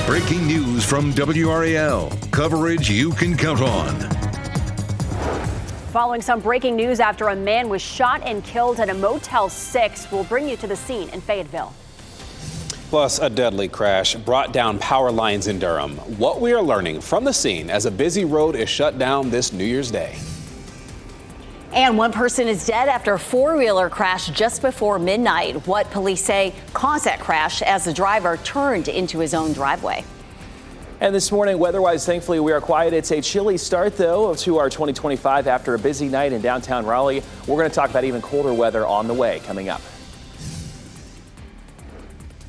Breaking news from WRAL. Coverage you can count on. Following some breaking news after a man was shot and killed at a Motel 6, we'll bring you to the scene in Fayetteville. Plus, a deadly crash brought down power lines in Durham. What we are learning from the scene as a busy road is shut down this New Year's Day. And one person is dead after a four-wheeler crash just before midnight. What police say caused that crash as the driver turned into his own driveway. And this morning, weather-wise, thankfully, we are quiet. It's a chilly start, though, to our 2025 after a busy night in downtown Raleigh. We're going to talk about even colder weather on the way coming up.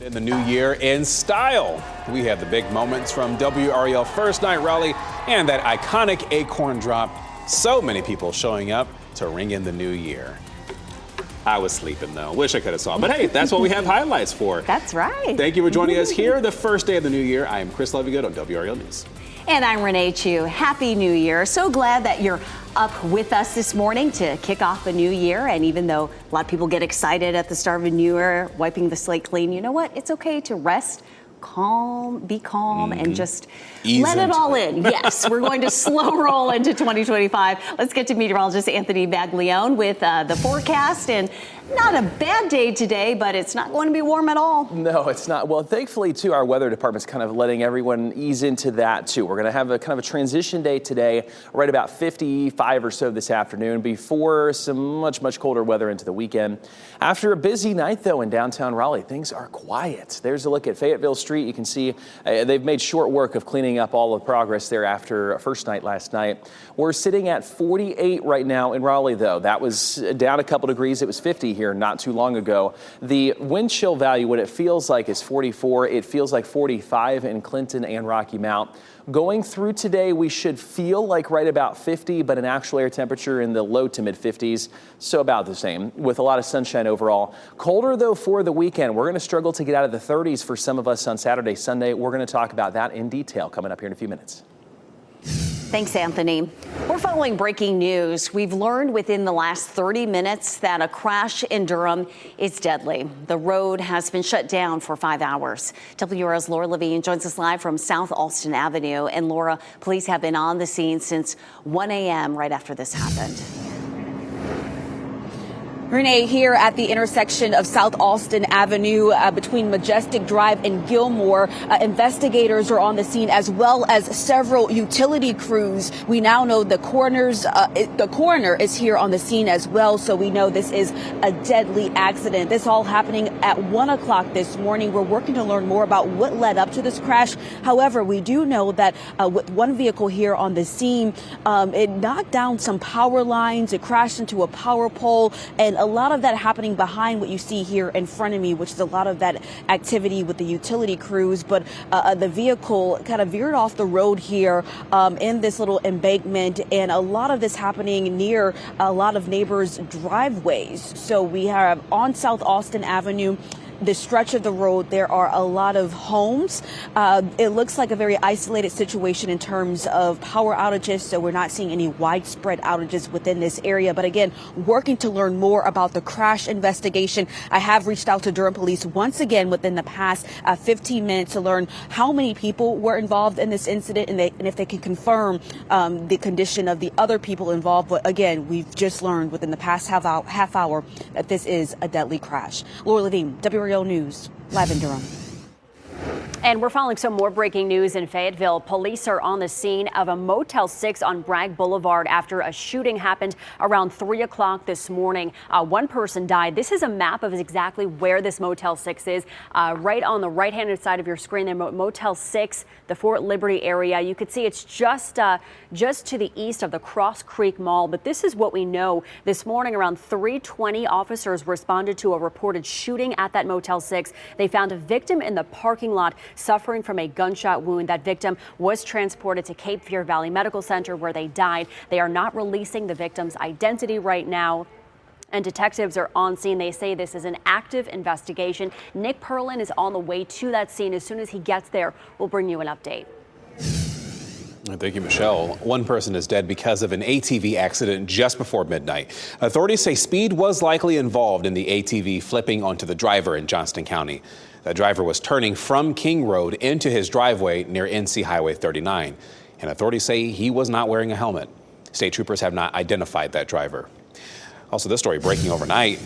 In the new year in style, we have the big moments from WRAL First Night Raleigh and that iconic acorn drop. So many people showing up to ring in the new year. I was sleeping, though. Wish I could have saw. But hey, that's what we have highlights for. That's right. Thank you for joining us here the first day of the new year. I am Chris Levigood on WRAL News. And I'm Renee Chu. Happy New Year. So glad that you're up with us this morning to kick off a new year. And even though a lot of people get excited at the start of a new year, wiping the slate clean, you know what? It's okay to rest, be calm, and just let it all in. Yes, we're going to slow roll into 2025. Let's get to meteorologist Anthony Baglione with the forecast. And not a bad day today, but it's not going to be warm at all. No, it's not. Well, thankfully, too, our weather department's kind of letting everyone ease into that, too. We're going to have a kind of a transition day today, right about 55 or so this afternoon, before some much colder weather into the weekend. After a busy night, though, in downtown Raleigh, things are quiet. There's a look at Fayetteville Street. You can see they've made short work of cleaning up all the progress there after a first night last night. We're sitting at 48 right now in Raleigh, though. That was down a couple degrees. It was 50 here not too long ago. The wind chill value, what it feels like, is 44. It feels like 45 in Clinton and Rocky Mount. Going through today, we should feel like right about 50, but an actual air temperature in the low to mid 50s, so about the same, with a lot of sunshine overall. Colder, though, for the weekend. We're going to struggle to get out of the 30s for some of us on Saturday, Sunday. We're going to talk about that in detail coming up here in a few minutes. Thanks, Anthony. We're following breaking news. We've learned within the last 30 minutes that a crash in Durham is deadly. The road has been shut down for 5 hours. WRAL's Laura Levine joins us live from South Alston Avenue. And Laura, police have been on the scene since 1 a.m. right after this happened. Renee, here at the intersection of South Alston Avenue between Majestic Drive and Gilmore, investigators are on the scene as well as several utility crews. We now know the coroner is here on the scene as well, so we know this is a deadly accident. This all happening at 1 o'clock this morning. We're working to learn more about what led up to this crash. However, we do know that with one vehicle here on the scene, it knocked down some power lines. It crashed into a power pole, and a lot of that happening behind what you see here in front of me, which is a lot of that activity with the utility crews. But the vehicle kind of veered off the road here in this little embankment, and a lot of this happening near a lot of neighbors' driveways. So we have on South Alston Avenue, this stretch of the road, there are a lot of homes. It looks like a very isolated situation in terms of power outages, so we're not seeing any widespread outages within this area. But again, working to learn more about the crash investigation. I have reached out to Durham Police once again within the past 15 minutes to learn how many people were involved in this incident and if they can confirm the condition of the other people involved. But again, we've just learned within the past half hour that this is a deadly crash. Laura Levine, WRAL News, live in Durham. And we're following some more breaking news in Fayetteville. Police are on the scene of a Motel 6 on Bragg Boulevard after a shooting happened around 3 o'clock this morning. One person died. This is a map of exactly where this Motel 6 is. Right on the right-hand side of your screen there, Motel 6, the Fort Liberty area. You could see it's just to the east of the Cross Creek Mall. But this is what we know. This morning around 3:20, officers responded to a reported shooting at that Motel 6. They found a victim in the parking lot suffering from a gunshot wound. That victim was transported to Cape Fear Valley Medical Center where they died. They are not releasing the victim's identity right now, and detectives are on scene. They say this is an active investigation. Nick Perlin is on the way to that scene. As soon as he gets there, we'll bring you an update. Thank you, Michelle. One person is dead because of an ATV accident just before midnight. Authorities say speed was likely involved in the ATV flipping onto the driver in Johnston County. The driver was turning from King Road into his driveway near NC Highway 39. And authorities say he was not wearing a helmet. State troopers have not identified that driver. Also, this story breaking overnight.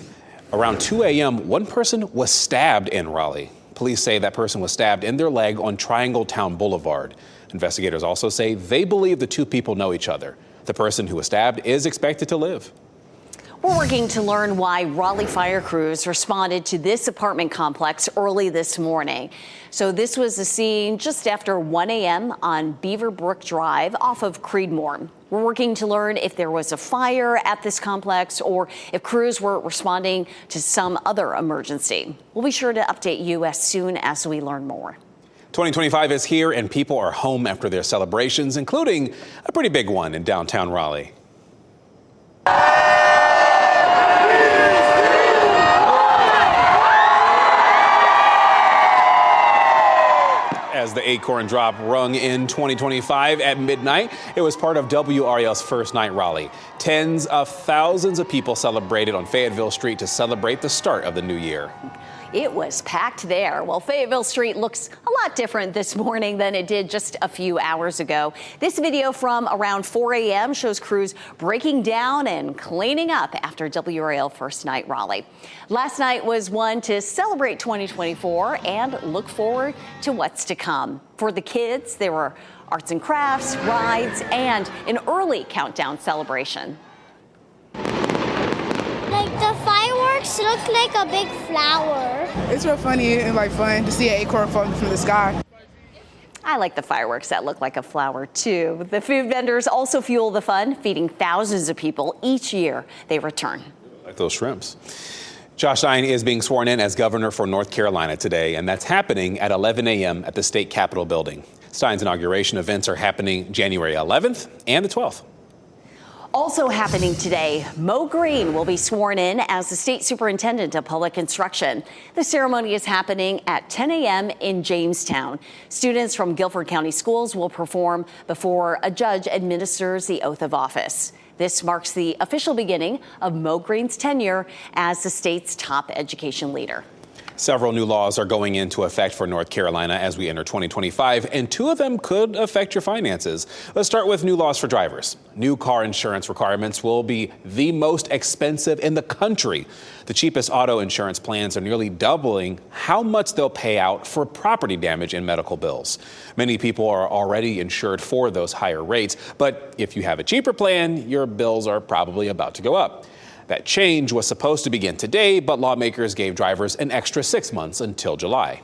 Around 2 a.m., one person was stabbed in Raleigh. Police say that person was stabbed in their leg on Triangle Town Boulevard. Investigators also say they believe the two people know each other. The person who was stabbed is expected to live. We're working to learn why Raleigh fire crews responded to this apartment complex early this morning. So this was the scene just after 1 a.m. on Beaverbrook Drive off of Creedmoor. We're working to learn if there was a fire at this complex or if crews were responding to some other emergency. We'll be sure to update you as soon as we learn more. 2025 is here and people are home after their celebrations, including a pretty big one in downtown Raleigh. As the acorn drop rung in 2025 at midnight, it was part of WRAL's First Night Rally. Tens of thousands of people celebrated on Fayetteville Street to celebrate the start of the new year. It was packed there. Well, Fayetteville Street looks a lot different this morning than it did just a few hours ago. This video from around 4 a.m. shows crews breaking down and cleaning up after WRAL First Night Raleigh. Last night was one to celebrate 2024 and look forward to what's to come. For the kids, there were arts and crafts, rides, and an early countdown celebration. Like the fireworks look like a big flower. It's real funny and like fun to see an acorn falling from the sky. I like the fireworks that look like a flower too. The food vendors also fuel the fun, feeding thousands of people each year they return. Like those shrimps. Josh Stein is being sworn in as governor for North Carolina today, and that's happening at 11 a.m. at the state capitol building. Stein's inauguration events are happening January 11th and the 12th. Also happening today, Mo Green will be sworn in as the state superintendent of public instruction. The ceremony is happening at 10 a.m. in Jamestown. Students from Guilford County Schools will perform before a judge administers the oath of office. This marks the official beginning of Mo Green's tenure as the state's top education leader. Several new laws are going into effect for North Carolina as we enter 2025, and two of them could affect your finances. Let's start with new laws for drivers. New car insurance requirements will be the most expensive in the country. The cheapest auto insurance plans are nearly doubling how much they'll pay out for property damage and medical bills. Many people are already insured for those higher rates, but if you have a cheaper plan, your bills are probably about to go up. That change was supposed to begin today, but lawmakers gave drivers an extra 6 months until July.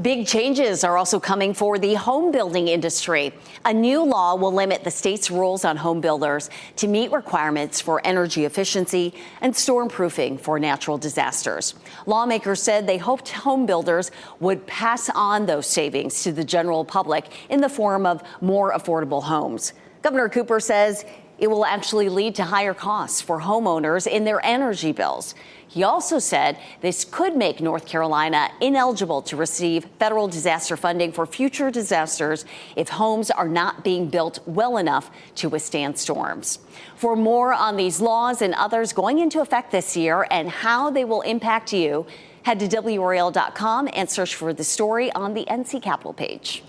Big changes are also coming for the home building industry. A new law will limit the state's rules on home builders to meet requirements for energy efficiency and storm proofing for natural disasters. Lawmakers said they hoped home builders would pass on those savings to the general public in the form of more affordable homes. Governor Cooper says it will actually lead to higher costs for homeowners in their energy bills. He also said this could make North Carolina ineligible to receive federal disaster funding for future disasters if homes are not being built well enough to withstand storms. For more on these laws and others going into effect this year and how they will impact you, head to WRAL.com and search for the story on the NC Capitol page.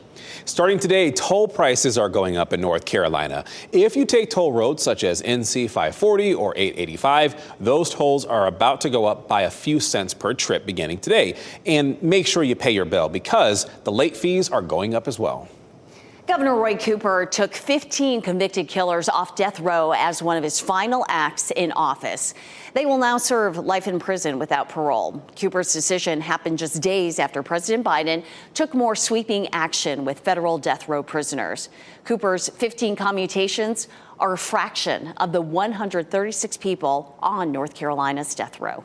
Starting today, toll prices are going up in North Carolina. If you take toll roads such as NC 540 or 885, those tolls are about to go up by a few cents per trip beginning today. And make sure you pay your bill because the late fees are going up as well. Governor Roy Cooper took 15 convicted killers off death row as one of his final acts in office. They will now serve life in prison without parole. Cooper's decision happened just days after President Biden took more sweeping action with federal death row prisoners. Cooper's 15 commutations are a fraction of the 136 people on North Carolina's death row.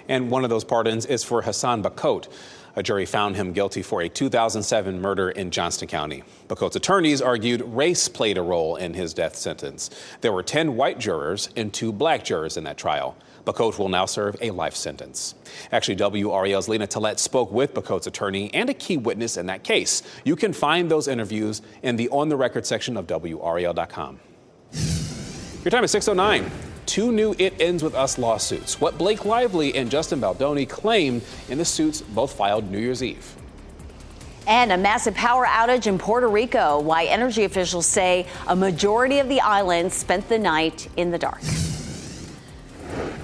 And one of those pardons is for Hassan Bakot. A jury found him guilty for a 2007 murder in Johnston County. Bacote's attorneys argued race played a role in his death sentence. There were 10 white jurors and 2 black jurors in that trial. Bacote will now serve a life sentence. Actually, WRAL's Lena Tillett spoke with Bacote's attorney and a key witness in that case. You can find those interviews in the On the Record section of WRAL.com. Your time is 6:09. 2 new It Ends With Us lawsuits. What Blake Lively and Justin Baldoni claimed in the suits both filed New Year's Eve. And a massive power outage in Puerto Rico. Why energy officials say a majority of the island spent the night in the dark.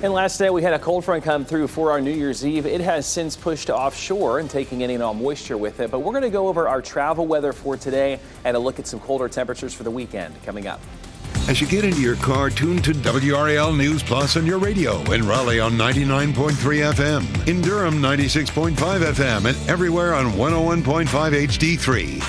And last night we had a cold front come through for our New Year's Eve. It has since pushed offshore and taking any and all moisture with it. But we're going to go over our travel weather for today and a look at some colder temperatures for the weekend coming up. As you get into your car, tune to WRAL News Plus on your radio. In Raleigh on 99.3 FM. In Durham, 96.5 FM. And everywhere on 101.5 HD3.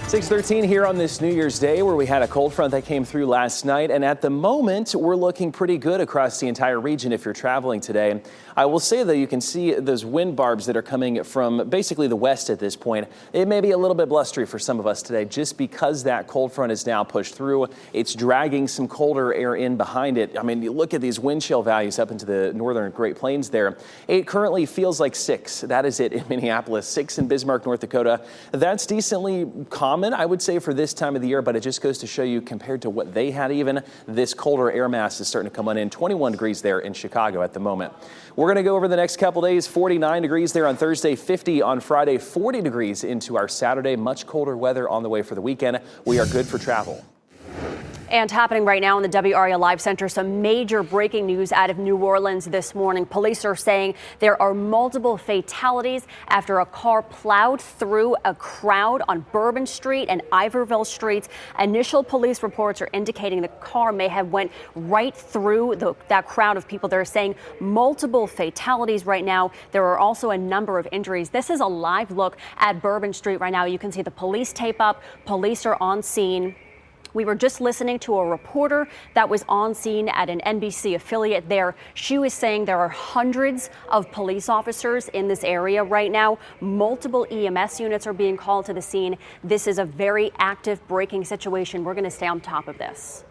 6:13 here on this New Year's Day, where we had a cold front that came through last night. And at the moment, we're looking pretty good across the entire region if you're traveling today. I will say, though, you can see those wind barbs that are coming from basically the west at this point. It may be a little bit blustery for some of us today just because that cold front is now pushed through. It's dragging some colder air in behind it. I mean, you look at these wind chill values up into the northern Great Plains there. It currently feels like 6. That is it in Minneapolis. 6 in Bismarck, North Dakota. That's decently common, I would say, for this time of the year, but it just goes to show you compared to what they had even, this colder air mass is starting to come on in. 21 degrees there in Chicago at the moment. We're going to go over the next couple days. 49 degrees there on Thursday, 50 on Friday, 40 degrees into our Saturday. Much colder weather on the way for the weekend. We are good for travel. And happening right now in the WRAL Live Center, some major breaking news out of New Orleans this morning. Police are saying there are multiple fatalities after a car plowed through a crowd on Bourbon Street and Iberville Streets. Initial police reports are indicating the car may have went right through that crowd of people. They're saying multiple fatalities right now. There are also a number of injuries. This is a live look at Bourbon Street right now. You can see the police tape up. Police are on scene. We were just listening to a reporter that was on scene at an NBC affiliate there. She was saying there are hundreds of police officers in this area right now. Multiple EMS units are being called to the scene. This is a very active breaking situation. We're going to stay on top of this.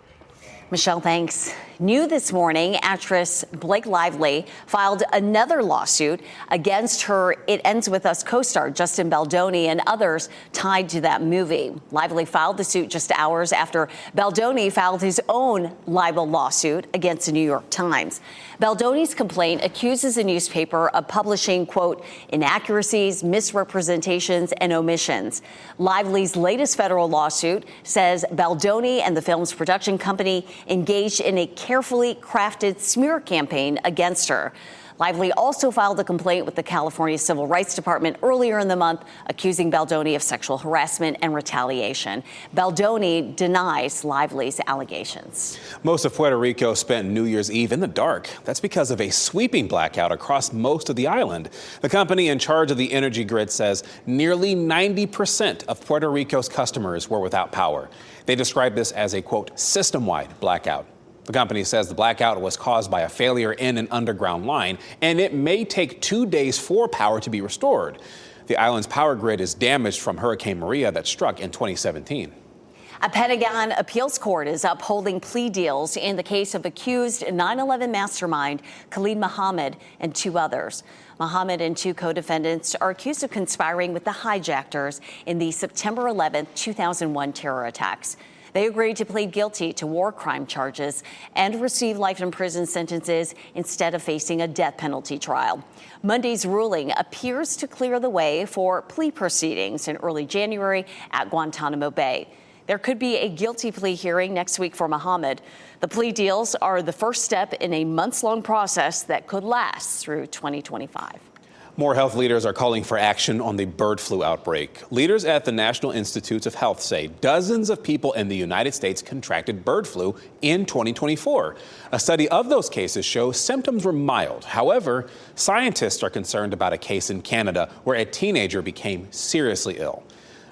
Michelle, thanks. New this morning, actress Blake Lively filed another lawsuit against her It Ends With Us co-star Justin Baldoni and others tied to that movie. Lively filed the suit just hours after Baldoni filed his own libel lawsuit against the New York Times. Baldoni's complaint accuses the newspaper of publishing, quote, inaccuracies, misrepresentations, and omissions. Lively's latest federal lawsuit says Baldoni and the film's production company engaged in a carefully crafted smear campaign against her. Lively also filed a complaint with the California Civil Rights Department earlier in the month, accusing Baldoni of sexual harassment and retaliation. Baldoni denies Lively's allegations. Most of Puerto Rico spent New Year's Eve in the dark. That's because of a sweeping blackout across most of the island. The company in charge of the energy grid says nearly 90% of Puerto Rico's customers were without power. They describe this as a, quote, system-wide blackout. The company says the blackout was caused by a failure in an underground line, and it may take 2 days for power to be restored. The island's power grid is damaged from Hurricane Maria that struck in 2017. A Pentagon appeals court is upholding plea deals in the case of accused 9/11 mastermind Khalid Mohammed and 2 others. Mohammed and 2 co-defendants are accused of conspiring with the hijackers in the September 11, 2001 terror attacks. They agreed to plead guilty to war crime charges and receive life in prison sentences instead of facing a death penalty trial. Monday's ruling appears to clear the way for plea proceedings in early January at Guantanamo Bay. There could be a guilty plea hearing next week for Mohammed. The plea deals are the first step in a months-long process that could last through 2025. More health leaders are calling for action on the bird flu outbreak. Leaders at the National Institutes of Health say dozens of people in the United States contracted bird flu in 2024. A study of those cases shows symptoms were mild. However, scientists are concerned about a case in Canada where a teenager became seriously ill.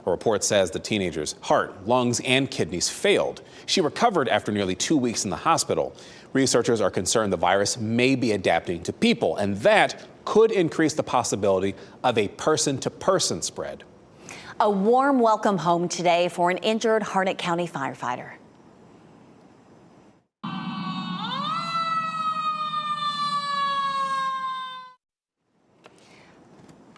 A report says the teenager's heart, lungs, and kidneys failed. She recovered after nearly 2 weeks in the hospital. Researchers are concerned the virus may be adapting to people, and that could increase the possibility of a person-to-person spread. A warm welcome home today for an injured Harnett County firefighter.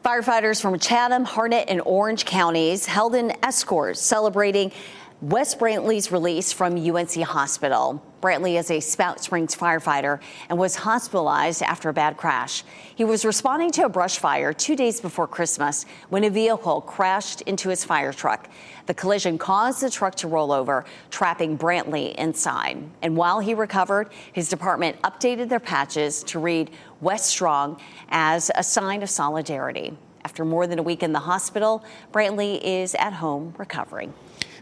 Firefighters from Chatham, Harnett, and Orange counties held an escort celebrating Wes Brantley's release from UNC Hospital. Brantley is a Spout Springs firefighter and was hospitalized after a bad crash. He was responding to a brush fire 2 days before Christmas when a vehicle crashed into his fire truck. The collision caused the truck to roll over, trapping Brantley inside. And while he recovered, his department updated their patches to read Wes Strong as a sign of solidarity. After more than a week in the hospital, Brantley is at home recovering.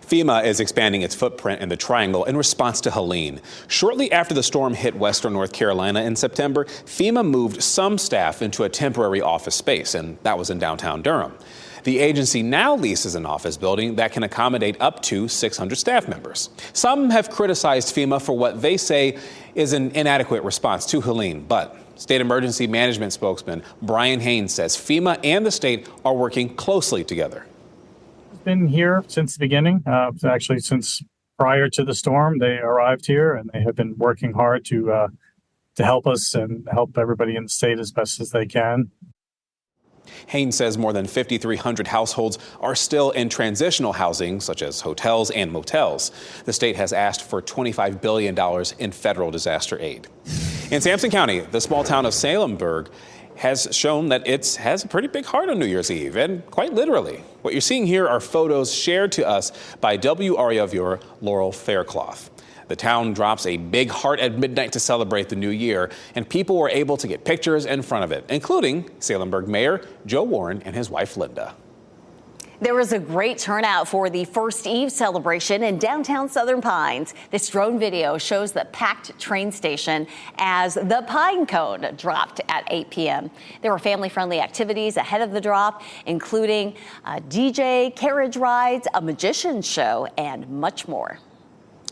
FEMA is expanding its footprint in the Triangle in response to Helene. Shortly after the storm hit western North Carolina in September, FEMA moved some staff into a temporary office space, and that was in downtown Durham. The agency now leases an office building that can accommodate up to 600 staff members. Some have criticized FEMA for what they say is an inadequate response to Helene, but State Emergency Management spokesman Brian Haynes says FEMA and the state are working closely together. Been here since the beginning, actually since prior to the storm. They arrived here and they have been working hard to help us and help everybody in the state as best as they can. Haynes says more than 5,300 households are still in transitional housing, such as hotels and motels. The state has asked for $25 billion in federal disaster aid. In Sampson County, the small town of Salemburg has shown that it has a pretty big heart on New Year's Eve, and quite literally. What you're seeing here are photos shared to us by WRAL viewer Laurel Faircloth. The town drops a big heart at midnight to celebrate the new year, and people were able to get pictures in front of it, including Salemburg Mayor Joe Warren and his wife Linda. There was a great turnout for the First Eve celebration in downtown Southern Pines. This drone video shows the packed train station as the pine cone dropped at 8 p.m. There were family-friendly activities ahead of the drop, including a DJ, carriage rides, a magician's show, and much more.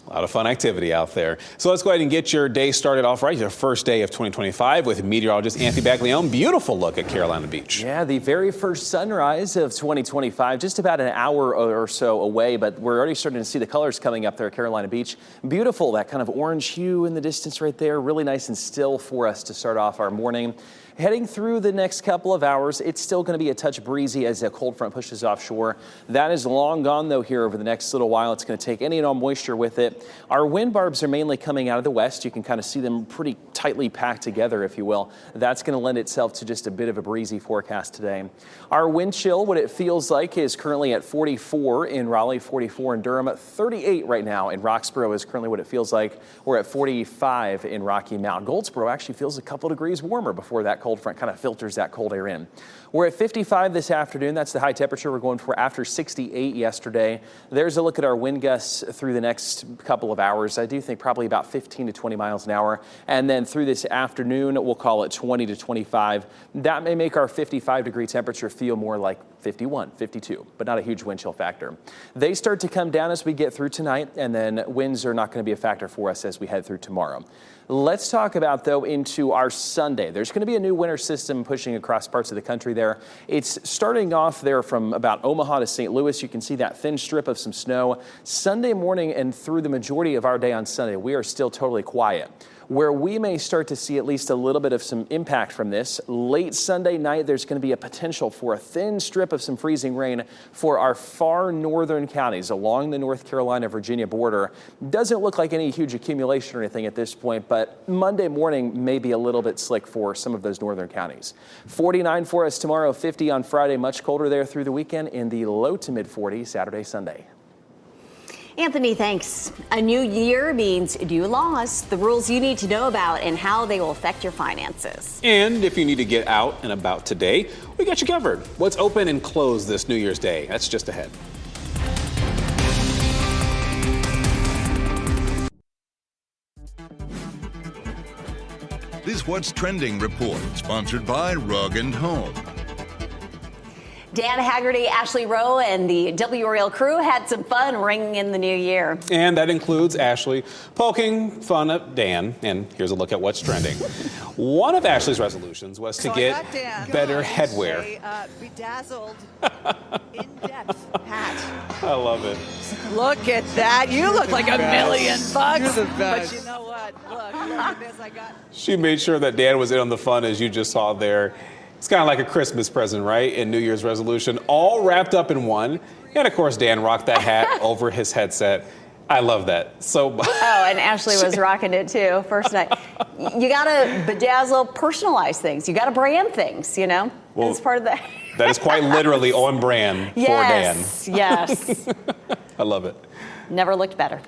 A lot of fun activity out there. So let's go ahead and get your day started off right. Your first day of 2025 with meteorologist Anthony Baglione. Beautiful look at Carolina Beach. Yeah, the very first sunrise of 2025, just about an hour or so away, but we're already starting to see the colors coming up there at Carolina Beach. Beautiful, that kind of orange hue in the distance right there. Really nice and still for us to start off our morning. Heading through the next couple of hours, it's still going to be a touch breezy as a cold front pushes offshore. That is long gone, though, here over the next little while. It's going to take any and all moisture with it. Our wind barbs are mainly coming out of the west. You can kind of see them pretty tightly packed together, if you will. That's going to lend itself to just a bit of a breezy forecast today. Our wind chill, what it feels like, is currently at 44 in Raleigh, 44 in Durham, 38 right now in Roxborough is currently what it feels like. We're at 45 in Rocky Mount. Goldsboro actually feels a couple degrees warmer before that cold front kind of filters that cold air in. We're at 55 this afternoon. That's the high temperature we're going for after 68 yesterday. There's a look at our wind gusts through the next couple of hours. I do think probably about 15 to 20 miles an hour. And then through this afternoon, we'll call it 20 to 25. That may make our 55-degree temperature feel more like 51, 52, but not a huge wind chill factor. They start to come down as we get through tonight, and then winds are not going to be a factor for us as we head through tomorrow. Let's talk about, though, into our Sunday. There's going to be a new winter system pushing across parts of the country there. It's starting off there from about Omaha to St. Louis. You can see that thin strip of some snow. Sunday morning and through the majority of our day on Sunday, we are still totally quiet. Where we may start to see at least a little bit of some impact from this, late Sunday night, there's going to be a potential for a thin strip of some freezing rain for our far northern counties along the North Carolina-Virginia border. Doesn't look like any huge accumulation or anything at this point, but Monday morning may be a little bit slick for some of those northern counties. 49 for us tomorrow, 50 on Friday, much colder there through the weekend, in the low to mid 40s Saturday, Sunday. Anthony, thanks. A new year means new laws, the rules you need to know about and how they will affect your finances. And if you need to get out and about today, we got you covered. What's open and closed this New Year's Day? That's just ahead. This What's Trending report, sponsored by Rug & Home. Dan Haggerty, Ashley Rowe, and the WRAL crew had some fun ringing in the new year. And that includes Ashley poking fun at Dan. And here's a look at what's trending. One of Ashley's resolutions was to get better headwear. Bedazzled, in-depth hat. I love it. Look at that. You look like $1 million bucks. You're the best. But you know what? Look at this. I got. She made sure that Dan was in on the fun, as you just saw there. It's kind of like a Christmas present, right? And New Year's resolution, all wrapped up in one. And of course, Dan rocked that hat over his headset. I love that. So. Oh, and Ashley was rocking it too. First night. You gotta bedazzle, personalize things. You gotta brand things. You know, well, it's part of that. That is quite literally on brand for Dan. Yes. I love it. Never looked better.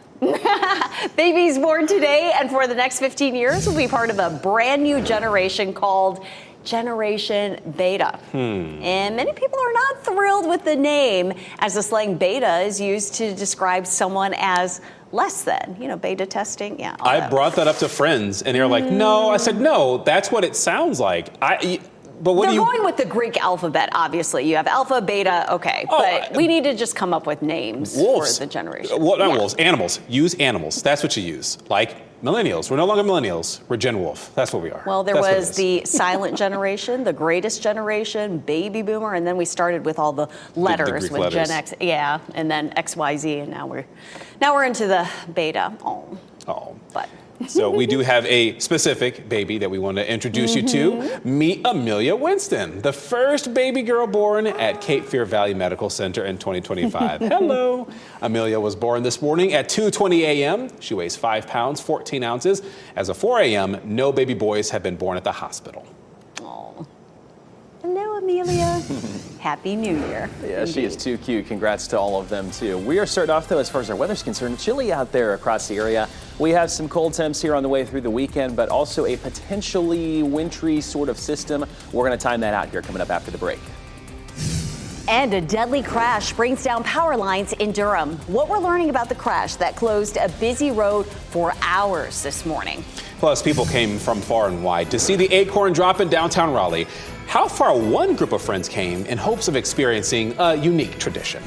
Babies born today and for the next 15 years will be part of a brand new generation called Generation Beta. And many people are not thrilled with the name, as the slang beta is used to describe someone as less than, beta testing. Yeah. I brought that up to friends and they're like, no. I said, no, that's what it sounds like. But what They're going with the Greek alphabet, obviously. You have alpha, beta, okay. But we need to just come up with names for the generation. Well, not wolves, animals. Use animals. That's what you use. Like millennials. We're no longer millennials. We're Gen Wolf. That's what we are. Well, there was the silent generation, the greatest generation, baby boomer, and then we started with all the letters Greek with letters. Gen X, and then XYZ, and now we're into the beta. But. So we do have a specific baby that we want to introduce you to. Meet Amelia Winston, the first baby girl born at Cape Fear Valley Medical Center in 2025. Hello. Amelia was born this morning at 2:20 a.m. She weighs 5 pounds, 14 ounces. As of 4 a.m., no baby boys have been born at the hospital. Hello, Amelia. Happy New Year. Yeah, she is too cute. Congrats to all of them, too. We are starting off, though, as far as our weather's concerned, chilly out there across the area. We have some cold temps here on the way through the weekend, but also a potentially wintry sort of system. We're going to time that out here coming up after the break. And a deadly crash brings down power lines in Durham. What we're learning about the crash that closed a busy road for hours this morning. Plus, people came from far and wide to see the acorn drop in downtown Raleigh. How far one group of friends came in hopes of experiencing a unique tradition.